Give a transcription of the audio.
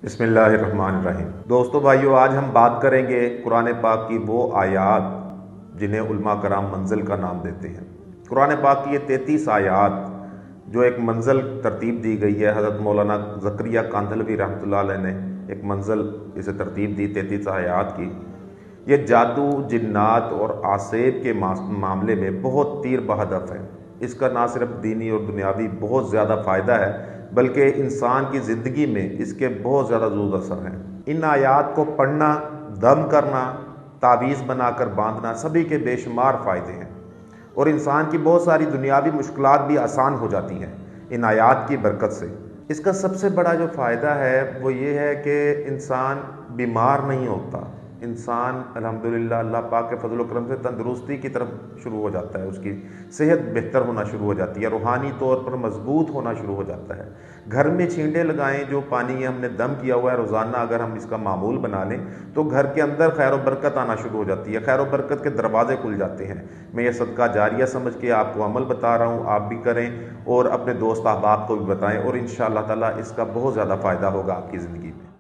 बिस्मिल्लाहिर्रहमानिर्रहीम। दोस्तों भाइयों, आज हम बात करेंगे कुरान पाक की वो आयात जिन्हें उलमा कराम मंजिल का नाम देते हैं। कुरान पाक की ये 33 आयात जो एक मंजिल तरतीब दी गई है, हज़रत मौलाना ज़करिया कांधलवी रहमतुल्लाह अलैह ने एक मंजिल इसे तरतीब दी 33 आयात की। ये जादू, जिन्नात और आसेब के मामले में बहुत तीर बहदफ है। इसका ना सिर्फ दीनी और दुनियावी बहुत ज़्यादा फ़ायदा है, बल्कि इंसान की ज़िंदगी में इसके बहुत ज़्यादा ज़रूर असर हैं। इन आयात को पढ़ना, दम करना, तावीज़ बनाकर बांधना, सभी के बेशुमार फ़ायदे हैं और इंसान की बहुत सारी दुनियावी मुश्किलात भी आसान हो जाती हैं इन आयात की बरकत से। इसका सबसे बड़ा जो फ़ायदा है वो ये है कि इंसान बीमार नहीं होता। इंसान अल्हम्दुलिल्लाह अल्लाह पाक के फजल व करम से तंदुरुस्ती की तरफ शुरू हो जाता है, उसकी सेहत बेहतर होना शुरू हो जाती है, रूहानी तौर पर मजबूत होना शुरू हो जाता है। घर में छींटे लगाएं, जो पानी हमने दम किया हुआ है रोज़ाना अगर हम इसका मामूल बना लें तो घर के अंदर खैर व बरकत आना शुरू हो जाती है, खैर व बरकत के दरवाजे खुल जाते हैं। मैं ये सदका जारिया समझ के आपको अमल बता रहा हूँ, आप भी करें और अपने दोस्त अहबाब को भी बताएं और इंशाअल्लाह ताला इसका बहुत ज़्यादा फ़ायदा होगा आपकी ज़िंदगी में।